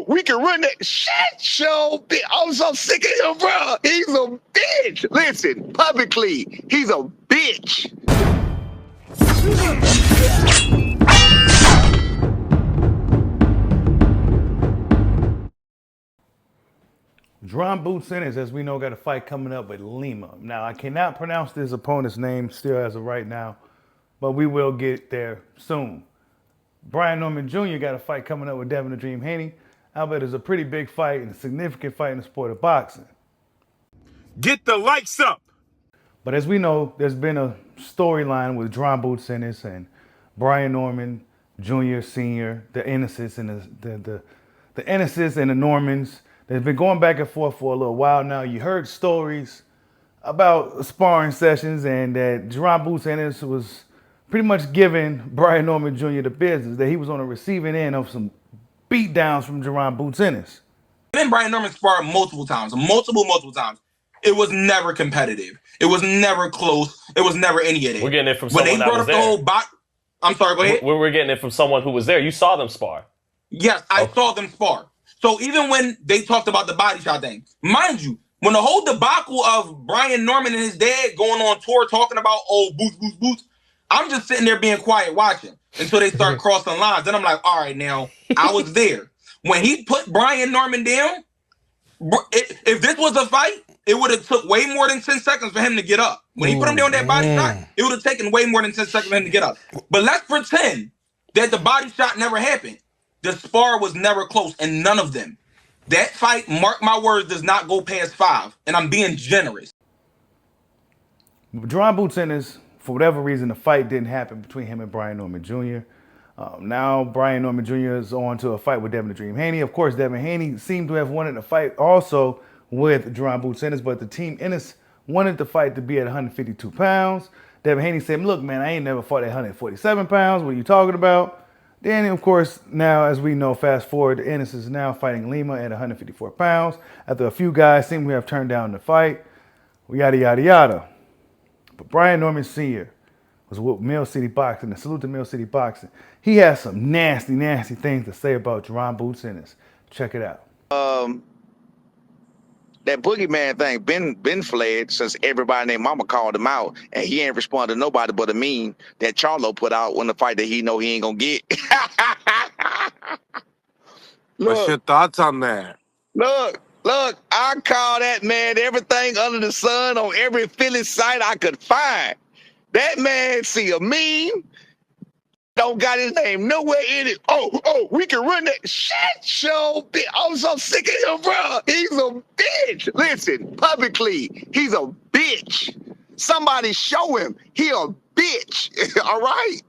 We can run that shit show. I'm so sick of him, bro. He's a bitch. Listen, publicly, he's a bitch. Jaron Boots Ennis, as we know, got a fight coming up with Lima. Now, I cannot pronounce this opponent's name still as of right now, but we will get there soon. Brian Norman Jr. got a fight coming up with Devin the Dream Haney. I bet it's a pretty big fight and a significant fight in the sport of boxing. Get the lights up. But as we know, there's been a storyline with Jaron Boots Ennis and Brian Norman Jr., Sr., the Ennises and the Ennises and the Normans. They've been going back and forth for a little while now. You heard stories about sparring sessions and that Jaron Boots Ennis was pretty much giving Brian Norman Jr. the business, that he was on the receiving end of some beatdowns from Jaron Boots Ennis. And Brian Norman sparred multiple times. It was never competitive. It was never close. It was never any of that. We're getting it from someone that was there. I'm sorry, go ahead. We're getting it from someone who was there. You saw them spar. Yes, I saw them spar. So even when they talked about the body shot thing, mind you, when the whole debacle of Brian Norman and his dad going on tour talking about, boots, I'm just sitting there being quiet watching until they start crossing lines. Then I'm like, all right, now, I was there. When he put Brian Norman down, if this was a fight, it would have took way more than 10 seconds for him to get up. When he put him down that body shot, it would have taken way more than 10 seconds for him to get up. But let's pretend that the body shot never happened. The spar was never close, and none of them. That fight, mark my words, does not go past 5, and I'm being generous. Jaron Boots Ennis, for whatever reason, the fight didn't happen between him and Brian Norman Jr. Now Brian Norman Jr. is on to a fight with Devin the Dream Haney. Of course, Devin Haney seemed to have wanted a fight also with Jaron Boots Ennis, but the team Ennis wanted the fight to be at 152 pounds. Devin Haney said, look, man, I ain't never fought at 147 pounds. What are you talking about? Then, of course, now, as we know, fast forward, Ennis is now fighting Lima at 154 pounds. After a few guys seem to have turned down the fight, yada, yada, yada. But Brian Norman Sr. was with Mill City Boxing, and salute to Mill City Boxing. He has some nasty, nasty things to say about Jaron Boots Ennis. Check it out. That boogeyman thing been fled since everybody named Mama called him out, and he ain't responded to nobody but a meme that Charlo put out when the fight that he know he ain't gonna get. What's your thoughts on that? Look, I call that man everything under the sun on every Philly site I could find. That man see a meme, don't got his name nowhere in it. We can run that shit show. I'm so sick of him, bro. He's a bitch. Listen, publicly, he's a bitch. Somebody show him he a bitch. All right?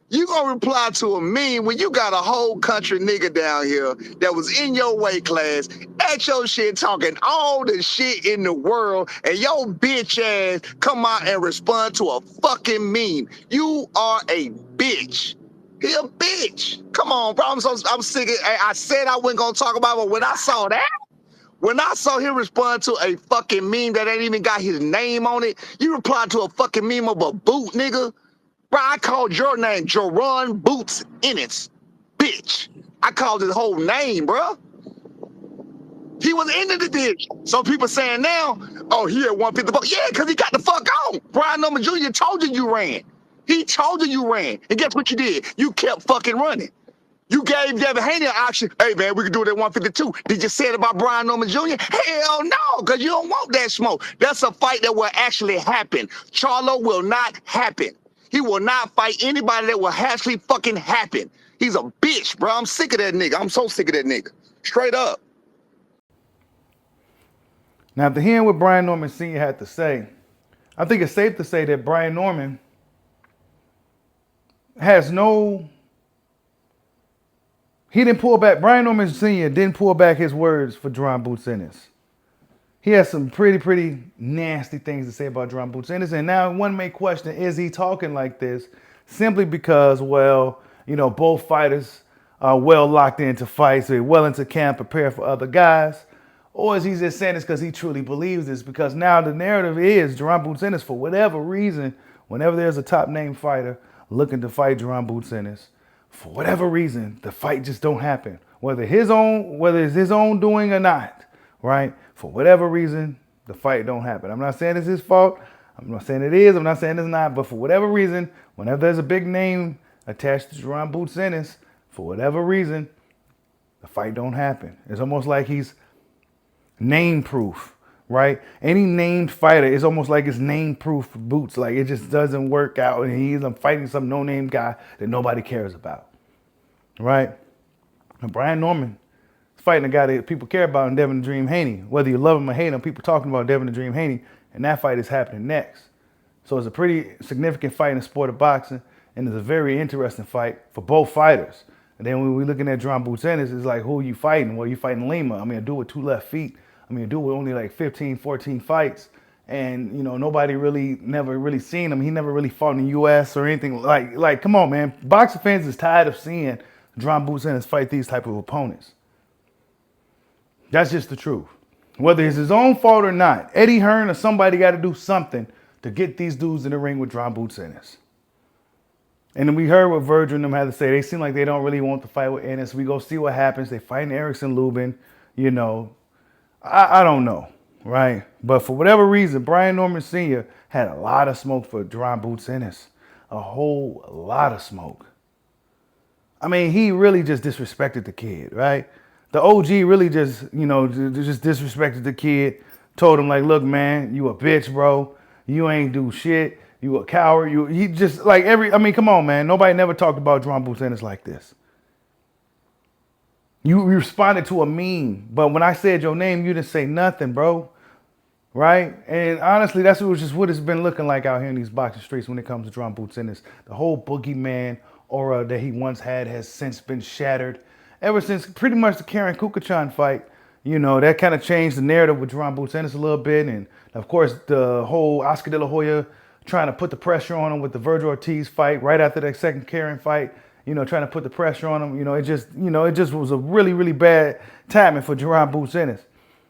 You gonna reply to a meme when you got a whole country nigga down here that was in your weight class, at your shit, talking all the shit in the world, and your bitch ass come out and respond to a fucking meme. You are a bitch. He a bitch. Come on, bro. I'm sick of it. I said I wasn't gonna talk about it, but when I saw that, when I saw him respond to a fucking meme that ain't even got his name on it, you replied to a fucking meme of a boot, nigga. Bro, I called your name Jaron Boots Ennis. Bitch. I called his whole name, bro. He was into the ditch. So people saying now, he at 150. Yeah, because he got the fuck on. Brian Norman Jr. told you ran. He told you ran. And guess what you did? You kept fucking running. You gave Devin Haney an option. Hey, man, we can do it at 152. Did you say it about Brian Norman Jr.? Hell no, because you don't want that smoke. That's a fight that will actually happen. Charlo will not happen. He will not fight anybody that will actually fucking happen. He's a bitch, bro. I'm sick of that nigga. I'm so sick of that nigga. Straight up. Now, after hearing what Brian Norman Sr. had to say, I think it's safe to say that Brian Norman he didn't pull back. Brian Norman Sr. didn't pull back his words for Jaron Boots Ennis. He has some pretty nasty things to say about Jaron Boots Ennis. And now one may question, is he talking like this simply because, well, you know, both fighters are well locked into fights, they're well into camp, prepare for other guys? Or is he just saying this because he truly believes this? Because now the narrative is Jaron Boots Ennis, for whatever reason, whenever there's a top name fighter looking to fight Jaron Boots Ennis, for whatever reason, the fight just don't happen. whether it's his own doing or not, right? For whatever reason, the fight don't happen. I'm not saying it's his fault. I'm not saying it is. I'm not saying it's not. But for whatever reason, whenever there's a big name attached to Jaron Boots Ennis, for whatever reason, the fight don't happen. It's almost like he's name proof, right? Any named fighter, it's almost like it's name proof for Boots. Like it just doesn't work out, and he's fighting some no-name guy that nobody cares about, right? And Brian Norman is fighting a guy that people care about in Devin the Dream Haney. Whether you love him or hate him, people talking about Devin the Dream Haney, and that fight is happening next. So it's a pretty significant fight in the sport of boxing, and it's a very interesting fight for both fighters. And then when we're looking at Jaron Boots Ennis, it's like, who are you fighting? Well, you fighting Lima. I mean, a dude with 2 left feet. I mean, a dude with only like 15, 14 fights. And, you know, nobody never really seen him. He never really fought in the U.S. or anything. Like, come on, man. Boxing fans is tired of seeing Jaron Boots Ennis fight these type of opponents. That's just the truth. Whether it's his own fault or not, Eddie Hearn or somebody got to do something to get these dudes in the ring with Jaron Boots Ennis. And then we heard what Virgil and them had to say. They seem like they don't really want to fight with Ennis. We go see what happens. They fight Erickson Lubin. You know, I don't know, right? But for whatever reason, Brian Norman Sr. had a lot of smoke for Jaron Boots Ennis. A whole lot of smoke. I mean, he really just disrespected the kid, right? The OG really just, you know, just disrespected the kid. Told him like, look, man, you a bitch, bro. You ain't do shit. You a coward. He just like I mean, come on, man. Nobody never talked about Jaron Boots Ennis like this. You responded to a meme, but when I said your name, you didn't say nothing, bro. Right? And honestly, that's just what it's been looking like out here in these boxing streets when it comes to Jaron Boots Ennis. The whole boogeyman aura that he once had has since been shattered. Ever since pretty much the Karen Kukachan fight, you know, that kind of changed the narrative with Jaron Boots Ennis a little bit. And of course, the whole Oscar De La Hoya trying to put the pressure on him with the Virgil Ortiz fight right after that second Karen fight, you know, trying to put the pressure on him. It just was a really, really bad timing for Jaron Boots Ennis.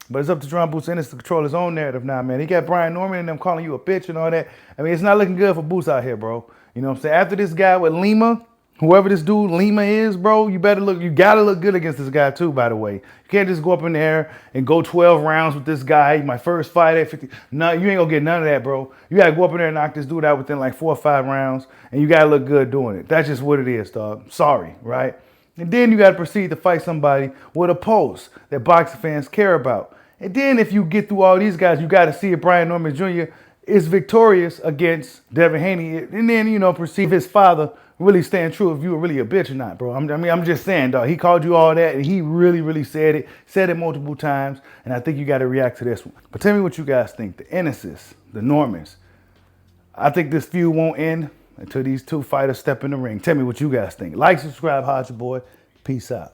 But it's up to Jaron Boots Ennis to control his own narrative now, man. He got Brian Norman and them calling you a bitch and all that. I mean, it's not looking good for Boots out here, bro. You know what I'm saying? After this guy with Lima, whoever this dude Lima is, bro, you gotta look good against this guy too, by the way. You can't just go up in there and go 12 rounds with this guy. My first fight at 50. No, you ain't gonna get none of that, bro. You gotta go up in there and knock this dude out within like 4 or 5 rounds, and you gotta look good doing it. That's just what it is, dog. Sorry, right? And then you gotta proceed to fight somebody with a pulse that boxing fans care about. And then if you get through all these guys, you gotta see if Brian Norman Jr. is victorious against Devin Haney, and then, you know, perceive his father really staying true if you were really a bitch or not, bro. I'm just saying, dog. He called you all that, and he really, really said it multiple times, and I think you got to react to this one. But tell me what you guys think. The Ennises, the Normans. I think this feud won't end until these two fighters step in the ring. Tell me what you guys think. Like, subscribe, Hodge Boy. Peace out.